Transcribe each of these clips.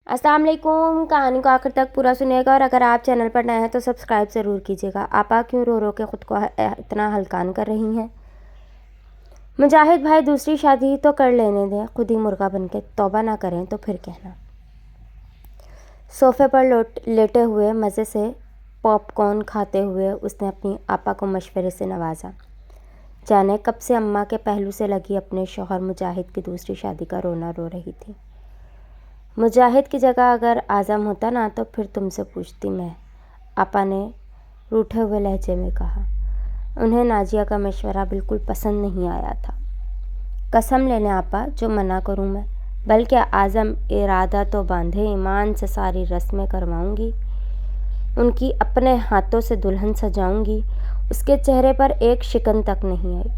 अस्सलाम वालेकुम। कहानी को आखिर तक पूरा सुनिएगा और अगर आप चैनल पर नए हैं तो सब्सक्राइब ज़रूर कीजिएगा। आपा क्यों रो रो के ख़ुद को इतना हलकान कर रही हैं? मुजाहिद भाई दूसरी शादी तो कर लेने दें, खुद ही मुर्गा बन के तौबा ना करें तो फिर कहना। सोफ़े पर लेटे हुए मज़े से पॉपकॉर्न खाते हुए उसने अपनी आपा को मशवरे से नवाजा। जाने कब से अम्मा के पहलू से लगी अपने शौहर मुजाहिद की दूसरी शादी का रोना रो रही थी। मुजाहिद की जगह अगर आज़म होता ना तो फिर तुमसे पूछती मैं, आपा ने रूठे हुए लहजे में कहा। उन्हें नाजिया का मशवरा बिल्कुल पसंद नहीं आया था। कसम लेने आपा, जो मना करूं मैं, बल्कि आज़म इरादा तो बांधे, ईमान से सारी रस्में करवाऊंगी, उनकी अपने हाथों से दुल्हन सजाऊंगी। उसके चेहरे पर एक शिकन तक नहीं आई।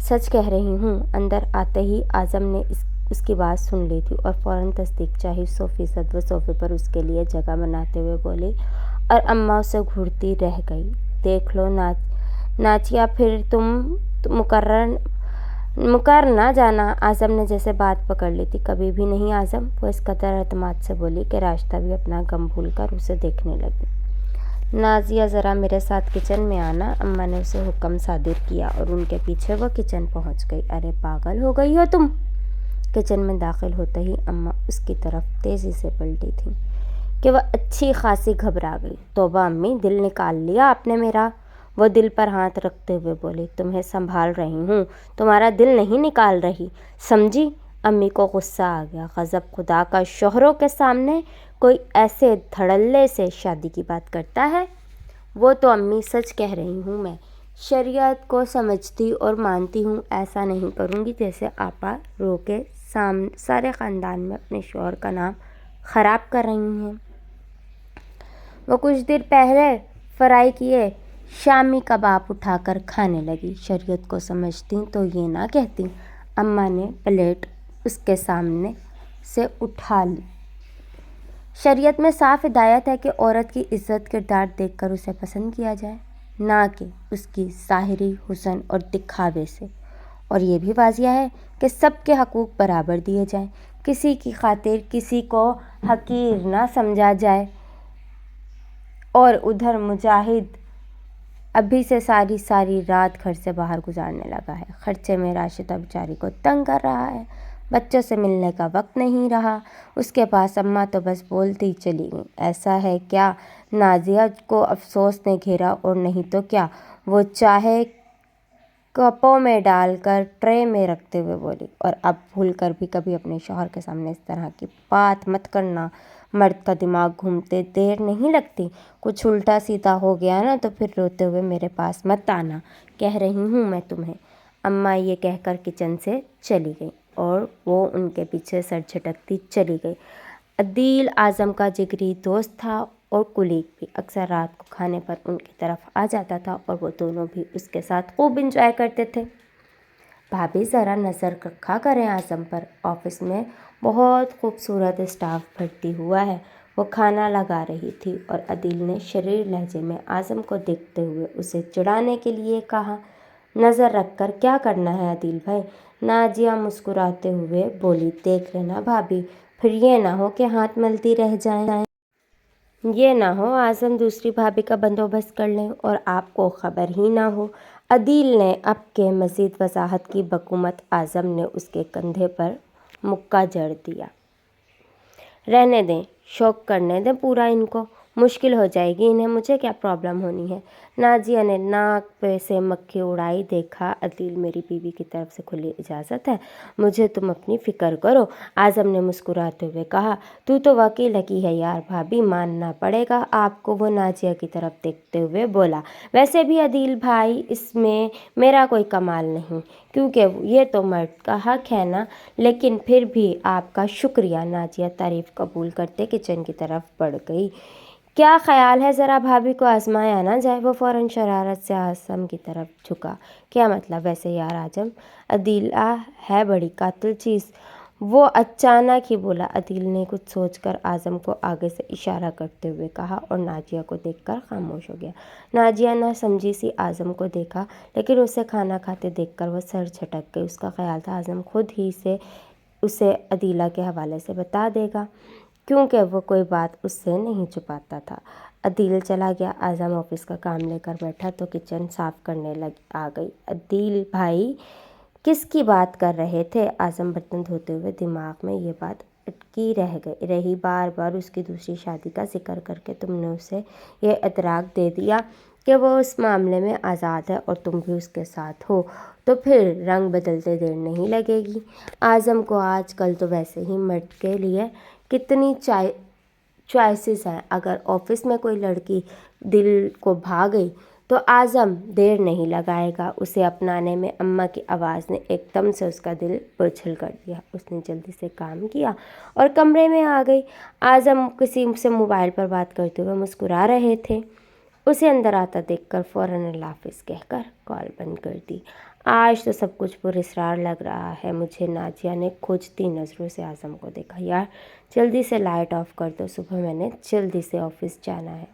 सच कह रही हूँ। अंदर आते ही आज़म ने उसकी बात सुन ली थी और फ़ौरन तस्दीक चाही। 100% वो सोफ़े पर उसके लिए जगह बनाते हुए बोली और अम्मा उसे घूरती रह गई। देख लो नाचिया, फिर तुम मुकर ना जाना। आज़म ने जैसे बात पकड़ ली थी। कभी भी नहीं आज़म, वो इस कदर एतमाद से बोली कि राशिदा भी अपना गम भूल कर उसे देखने लगी। नाजिया ज़रा मेरे साथ किचन में आना। अम्मा ने उसे हुक्म सादिर किया और उनके पीछे वो किचन पहुंच गई। अरे पागल हो गई हो तुम? किचन में दाखिल होते ही अम्मा उसकी तरफ तेज़ी से पलटी थी कि वह अच्छी खासी घबरा गई। तौबा अम्मी, दिल निकाल लिया आपने मेरा? वो दिल पर हाथ रखते हुए बोली, तुम्हें संभाल रही हूँ, तुम्हारा दिल नहीं निकाल रही, समझी? अम्मी को गुस्सा आ गया। गज़ब खुदा का, शोहरों के सामने कोई ऐसे धड़ल्ले से शादी की बात करता है? वो तो अम्मी सच कह रही हूँ, मैं शरीयत को समझती और मानती हूँ। ऐसा नहीं करूँगी जैसे आपा रो के सारे ख़ानदान में अपने शौहर का नाम ख़राब कर रही हैं। वो कुछ देर पहले फ्राई किए शामी कबाब उठाकर खाने लगी। शरीयत को समझती तो ये ना कहती। अम्मा ने प्लेट उसके सामने से उठा ली। शरीयत में साफ हिदायत है कि औरत की इज़्ज़त किरदार देखकर उसे पसंद किया जाए, ना कि उसकी ज़ाहिरी हुस्न और दिखावे से। और ये भी वाजिया है कि सबके हकूक़ बराबर दिए जाएं, किसी की खातिर किसी को हकीर ना समझा जाए। और उधर मुजाहिद अभी से सारी रात घर से बाहर गुजारने लगा है। खर्चे में राशिदा बेचारी को तंग कर रहा है। बच्चों से मिलने का वक्त नहीं रहा उसके पास। अम्मा तो बस बोलती चली गई। ऐसा है क्या? नाजिया को अफसोस ने घेरा। और नहीं तो क्या, वो चाहे कपों में डालकर ट्रे में रखते हुए बोली, और अब भूल कर भी कभी अपने शौहर के सामने इस तरह की बात मत करना। मर्द का दिमाग घूमते देर नहीं लगती। कुछ उल्टा सीधा हो गया ना तो फिर रोते हुए मेरे पास मत आना, कह रही हूँ मैं तुम्हें। अम्मा ये कहकर किचन से चली गई और वो उनके पीछे सर झटकती चली गई। अदील आज़म का जिगरी दोस्त था और कुलीग भी। अक्सर रात को खाने पर उनकी तरफ आ जाता था और वो दोनों भी उसके साथ खूब इंजॉय करते थे। भाभी ज़रा नज़र रखा करें आज़म पर, ऑफिस में बहुत खूबसूरत स्टाफ भर्ती हुआ है। वो खाना लगा रही थी और अदील ने शरीर लहजे में आज़म को देखते हुए उसे चिढ़ाने के लिए कहा, नज़र रख कर क्या करना है अदील भाई? नाजिया मुस्कुराते हुए बोली, देख लेना भाभी, फिर ये ना हो कि हाथ मलती रह जाएं। ये ना हो आज़म दूसरी भाभी का बंदोबस्त कर लें और आपको ख़बर ही ना हो। अदील ने अब के मज़ीद वजाहत की बकुमत आज़म ने उसके कंधे पर मुक्का जड़ दिया। रहने दें, शौक करने दें पूरा इनको, मुश्किल हो जाएगी इन्हें, मुझे क्या प्रॉब्लम होनी है। नाजिया ने नाक पे से मक्खी उड़ाई। देखा अदील, मेरी बीवी की तरफ से खुली इजाज़त है, मुझे तुम अपनी फ़िक्र करो। आज़म ने मुस्कुराते हुए कहा, तू तो वाकई लकी है यार भाभी, मानना पड़ेगा आपको। वो नाजिया की तरफ देखते हुए बोला, वैसे भी अदील भाई, इसमें मेरा कोई कमाल नहीं, क्योंकि ये तो मर्द का हक़ है ना। लेकिन फिर भी आपका शुक्रिया। नाजिया तारीफ़ कबूल करते किचन की तरफ बढ़ गई। क्या ख़याल है, ज़रा भाभी को आजमाया ना जाए? वो फ़ौरन शरारत से आज़म की तरफ झुका। क्या मतलब? वैसे यार आज़म, अदीला है बड़ी कातिल चीज़, वो अचानक ही बोला। अदील ने कुछ सोचकर आज़म को आगे से इशारा करते हुए कहा और नाजिया को देखकर खामोश हो गया। नाजिया ना समझी सी आज़म को देखा, लेकिन उसे खाना खाते देखकर वह सर झटक गई। उसका ख्याल था आज़म खुद ही से اسے عدیلہ کے حوالے سے بتا دے گا، کیونکہ وہ کوئی بات اس سے نہیں چھپاتا تھا۔ عدیل چلا گیا۔ اعظم آفس کا کام لے کر بیٹھا تو کچن صاف کرنے آ گئی۔ عدیل بھائی کس کی بات کر رہے تھے؟ اعظم برتن دھوتے ہوئے دماغ میں یہ بات اٹکی رہی، بار بار اس کی دوسری شادی کا ذکر کر کے تم نے اسے یہ ادراک دے دیا کہ وہ اس معاملے میں آزاد ہے اور تم بھی اس کے ساتھ ہو، تو پھر رنگ بدلتے دیر نہیں لگے گی۔ اعظم کو آج کل تو ویسے ہی مرد کے لیے کتنی چوائسز ہیں، اگر آفس میں کوئی لڑکی دل کو بھا گئی تو اعظم دیر نہیں لگائے گا اسے اپنانے میں۔ اماں کی آواز نے ایک دم سے اس کا دل پرچھل کر دیا۔ اس نے جلدی سے کام کیا اور کمرے میں آ گئی۔ اعظم کسی سے موبائل پر بات کرتے ہوئے مسکرا رہے تھے۔ اسے اندر آتا دیکھ کر فوراً اللہ حافظ کہہ کر کال بند کر دی۔ آج تو سب کچھ پراسرار لگ رہا ہے مجھے۔ نازیہ نے کھوجتی نظروں سے اعظم کو دیکھا۔ یار جلدی سے لائٹ آف کر دو، صبح میں نے جلدی سے آفس جانا ہے،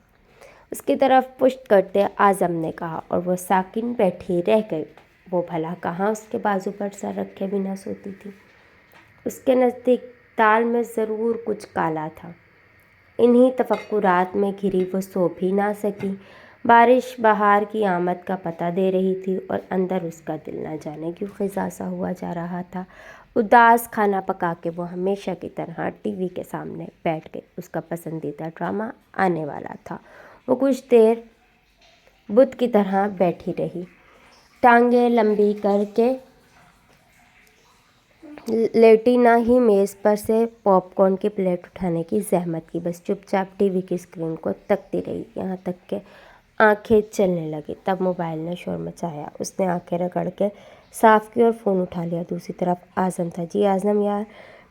اس کی طرف پشت کرتے اعظم نے کہا، اور وہ ساکن بیٹھی رہ گئی۔ وہ بھلا کہاں اس کے بازو پر سر رکھے بنا سوتی تھی؟ اس کے نزدیک دال میں ضرور کچھ کالا تھا۔ انہی تفکرات میں گھری وہ سو بھی نہ سکی۔ بارش بہار کی آمد کا پتہ دے رہی تھی اور اندر اس کا دل نہ جانے کیوں خزاں سا ہوا جا رہا تھا۔ اداس کھانا پکا کے وہ ہمیشہ کی طرح ٹی وی کے سامنے بیٹھ گئی۔ اس کا پسندیدہ ڈرامہ آنے والا تھا۔ وہ کچھ دیر بت کی طرح بیٹھی رہی، ٹانگیں لمبی کر کے لیٹی، نہ ہی میز پر سے پاپ کارن کی پلیٹ اٹھانے کی زحمت کی، بس چپ چاپ ٹی وی کی اسکرین کو تکتی رہی، یہاں تک کہ آنکھیں چلنے لگی۔ تب موبائل نے شور مچایا۔ اس نے آنکھیں رگڑ کے صاف کی اور فون اٹھا لیا۔ دوسری طرف اعظم تھا۔ جی اعظم یار،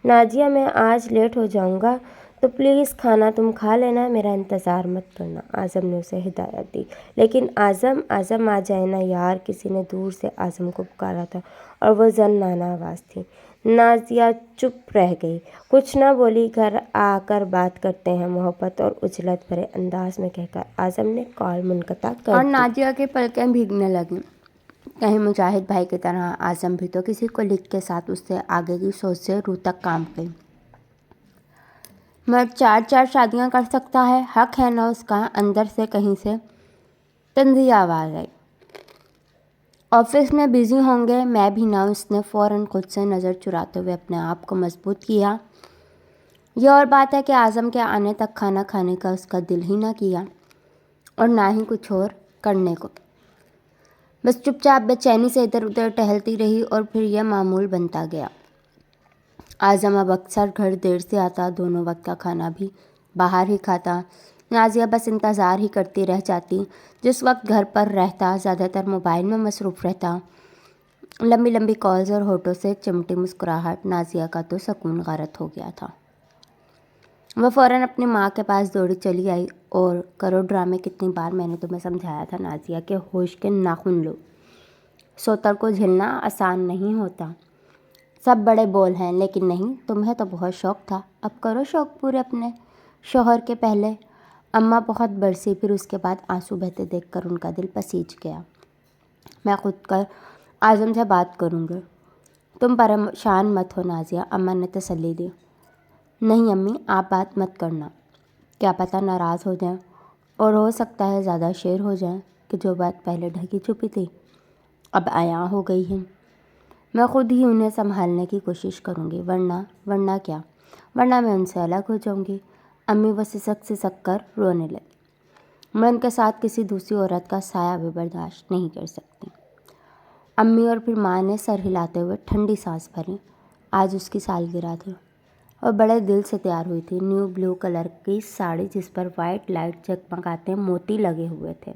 نازیہ میں آج لیٹ ہو جاؤں گا تو پلیز کھانا تم کھا لینا، میرا انتظار مت کرنا، اعظم نے اسے ہدایت دی۔ لیکن اعظم آ جائے نا یار، کسی نے دور سے اعظم کو پکارا تھا اور وہ زنانہ آواز تھی۔ نازیہ چپ رہ گئی، کچھ نہ بولی۔ گھر آ کر بات کرتے ہیں، محبت اور عجلت بھرے انداز میں کہہ کر اعظم نے کال منقطع کر دی اور نازیہ کی پلکیں بھیگنے لگیں۔ کہیں مجاہد بھائی کی طرح اعظم بھی تو کسی کولیگ کے ساتھ اس سے آگے کی سوچ سے روح تک کام گئی۔ مرد 4 شادیاں کر سکتا ہے، حق ہے نا اس کا؟ اندر سے کہیں سے طنزیہ آواز آئی۔ آفس میں بزی ہوں گے، میں بھی نہ۔ اس نے فوراً خود سے نظر چراتے ہوئے اپنے آپ کو مضبوط کیا۔ یہ اور بات ہے کہ اعظم کے آنے تک کھانا کھانے کا اس کا دل ہی نہ کیا اور نہ ہی کچھ اور کرنے کو، بس چپ چاپ بے چینی سے ادھر ادھر ٹہلتی رہی، اور پھر یہ معمول بنتا گیا۔ اعظم اب اکثر گھر دیر سے آتا، دونوں وقت کا کھانا بھی باہر ہی کھاتا۔ نازیہ بس انتظار ہی کرتی رہ جاتی۔ جس وقت گھر پر رہتا زیادہ تر موبائل میں مصروف رہتا۔ لمبی لمبی کالز اور ہونٹوں سے چمٹی مسکراہٹ، نازیہ کا تو سکون غارت ہو گیا تھا۔ وہ فوراً اپنی ماں کے پاس دوڑی چلی آئی اور کرو ڈرامے، کتنی بار میں نے تمہیں سمجھایا تھا نازیہ کہ ہوش کے ناخن لو، سوتر کو جھلنا آسان نہیں ہوتا۔ سب بڑے بول ہیں، لیکن نہیں، تمہیں تو بہت شوق تھا، اب کرو شوق پورے اپنے شوہر کے پہلے۔ اماں بہت برسی، پھر اس کے بعد آنسو بہتے دیکھ کر ان کا دل پسیج گیا۔ میں خود کر اعظم سے بات کروں گی، تم پریشان مت ہو نازیہ، اماں نے تسلی دی۔ نہیں امی، آپ بات مت کرنا، کیا پتہ ناراض ہو جائیں، اور ہو سکتا ہے زیادہ شیر ہو جائیں کہ جو بات پہلے ڈھکی چھپی تھی اب عیاں ہو گئی ہے۔ میں خود ہی انہیں سنبھالنے کی کوشش کروں گی، ورنہ کیا؟ ورنہ میں ان سے الگ ہو جاؤں گی۔ امی وہ سسک کر رونے لگی۔ میں ان کے ساتھ کسی دوسری عورت کا سایہ بھی برداشت نہیں کر سکتی۔ امی اور پھر ماں نے سر ہلاتے ہوئے ٹھنڈی سانس بھری۔ آج اس کی سالگرہ تھی اور بڑے دل سے تیار ہوئی تھی۔ نیو بلو کلر کی ساڑی جس پر وائٹ لائٹ جگمگاتے موتی لگے ہوئے تھے،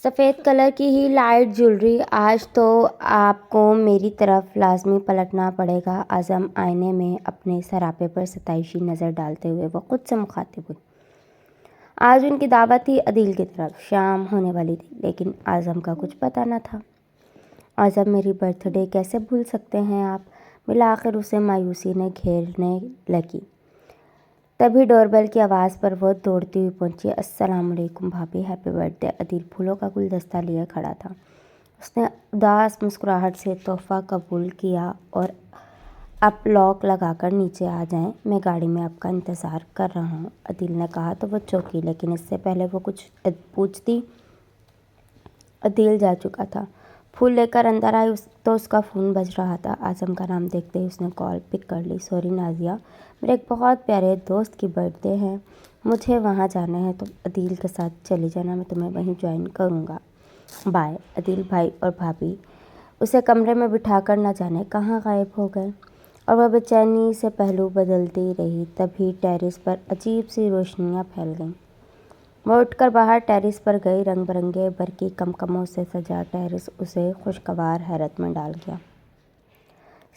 سفید کلر کی ہی لائٹ جویلری۔ آج تو آپ کو میری طرف لازمی پلٹنا پڑے گا۔ اعظم آئینے میں اپنے سراپے پر ستائشی نظر ڈالتے ہوئے وہ خود سے مخاطب ہوئی۔ آج ان کی دعوت تھی عدیل کی طرف، شام ہونے والی تھی، لیکن اعظم کا کچھ پتہ نہ تھا۔ اعظم میری برتھ ڈے کیسے بھول سکتے ہیں آپ؟ بالآخر اسے مایوسی نے گھیرنے لگی۔ تبھی ڈور بیل کی آواز پر وہ دوڑتی ہوئی پہنچی۔ السلام علیکم بھابھی، ہیپی برتھ ڈے۔ عدیل پھولوں کا گلدستہ لیے کھڑا تھا۔ اس نے اداس مسکراہٹ سے تحفہ قبول کیا اور आप लॉक लगा कर नीचे आ जाएं, मैं गाड़ी में आपका इंतज़ार कर रहा हूँ, अदील ने कहा तो वो चौंकी, लेकिन इससे पहले वो कुछ पूछती अदील जा चुका था। फूल लेकर अंदर आई तो उसका फ़ोन बज रहा था। आज़म का नाम देखते ही उसने कॉल पिक कर ली। सॉरी नाजिया, मेरे एक बहुत प्यारे दोस्त की बर्थडे है, मुझे वहाँ जाना है, तो अदील के साथ चली जाना, मैं तुम्हें वहीं ज्वाइन करूँगा, बाय। अदील भाई और भाभी उसे कमरे में बिठाकर न जाने कहाँ गायब हो गए और वह बेचैनी से पहलू बदलती रही। तभी टेरेस पर अजीब सी रोशनियाँ फैल गईं। वह उठकर बाहर टेरेस पर गई। रंग बिरंगे बरकी कमकमों से सजा टेरेस उसे खुशगवार हैरत में डाल गया।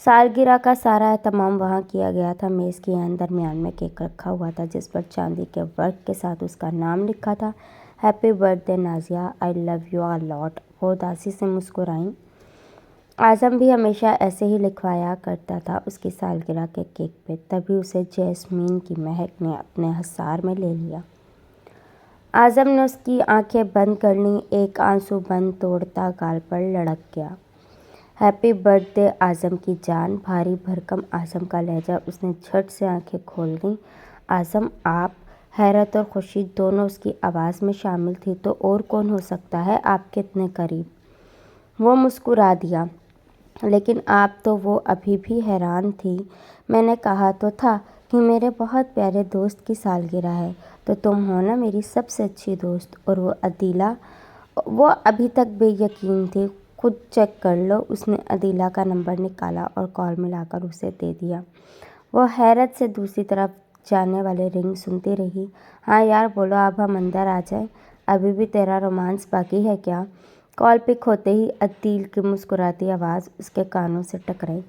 सालगिरह का सारा एहतमाम वहाँ किया गया था। मेज़ के दरमियान में केक रखा हुआ था जिस पर चांदी के वर्क के साथ उसका नाम लिखा था, happy birthday Nazia, I love you a lot. वो उदासी से मुस्कुराई। आज़म भी हमेशा ऐसे ही लिखवाया करता था उसकी सालगिरह के केक पे। तभी उसे जैस्मीन की महक ने अपने हिसार में ले लिया। आज़म ने उसकी आंखें बंद कर लीं। एक आंसू बंद तोड़ता गाल पर लड़क गया। हैप्पी बर्थडे आज़म की जान। भारी भरकम आज़म का लहजा। उसने झट से आंखें खोल लीं। आज़म आप? हैरत और खुशी दोनों उसकी आवाज़ में शामिल थी। तो और कौन हो सकता है आपके इतने करीब? वो मुस्कुरा दिया। लेकिन आप तो वो अभी भी हैरान थी। मैंने कहा तो था कि मेरे बहुत प्यारे दोस्त की सालगिरह है, तो तुम हो ना मेरी सबसे अच्छी दोस्त। और वो अदीला, वो अभी तक बेयकीन थी। खुद चेक कर लो। उसने अदीला का नंबर निकाला और कॉल मिलाकर उसे दे दिया। वो हैरत से दूसरी तरफ जाने वाले रिंग सुनती रही। हाँ यार बोलो, अब हम अंदर आ जाएं, अभी भी तेरा रोमांस बाकी है क्या? कॉल पिक होते ही अदील की मुस्कुराती आवाज़ उसके कानों से टकराई।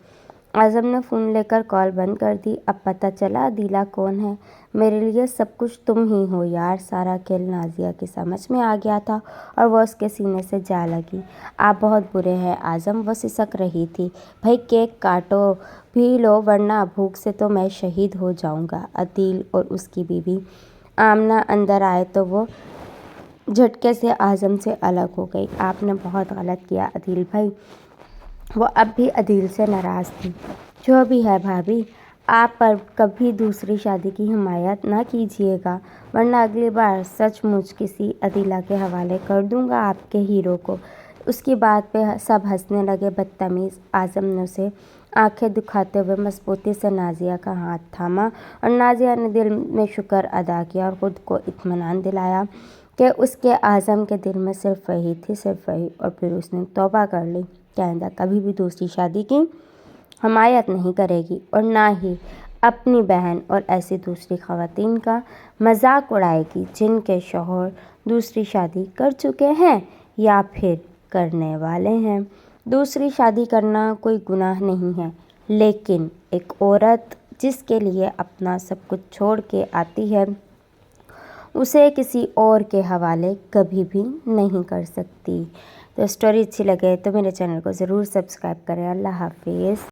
आज़म ने फ़ोन लेकर कॉल बंद कर दी। अब पता चला अदीला कौन है। मेरे लिए सब कुछ तुम ही हो यार। सारा खेल नाजिया की समझ में आ गया था और वह उसके सीने से जा लगी। आप बहुत बुरे हैं आज़म, वो सिसक रही थी। भाई केक काटो भी लो, वरना भूख से तो मैं शहीद हो जाऊंगा। अदील और उसकी बीवी आमना अंदर आए तो वो झटके से आज़म से अलग हो गई। आपने बहुत गलत किया अदील भाई। वो अब भी अदील से नाराज़ थी। जो भी है भाभी, आप पर कभी दूसरी शादी की हिमायत ना कीजिएगा, वरना अगली बार सचमुच किसी अदीला के हवाले कर दूंगा आपके हीरो को। उसकी बात पे सब हंसने लगे। बदतमीज़। आज़म ने उसे आंखें दिखाते हुए मजबूती से नाजिया का हाथ थामा और नाजिया ने दिल में शुक्र अदा किया और ख़ुद को इत्मीनान दिलाया कि उसके आज़म के दिल में सिर्फ वही थी, सिर्फ वही। और फिर उसने तौबा कर ली कि आइंदा कभी भी दूसरी शादी की हिमायत नहीं करेगी और ना ही अपनी बहन और ऐसी दूसरी ख़वातीन का मजाक उड़ाएगी जिनके शौहर दूसरी शादी कर चुके हैं या फिर करने वाले हैं। दूसरी शादी करना कोई गुनाह नहीं है, लेकिन एक औरत जिसके लिए अपना सब कुछ छोड़ के आती है, उसे किसी और के हवाले कभी भी नहीं कर सकती। तो स्टोरी अच्छी लगे तो मेरे चैनल को ज़रूर सब्सक्राइब करें। अल्लाह हाफिज़।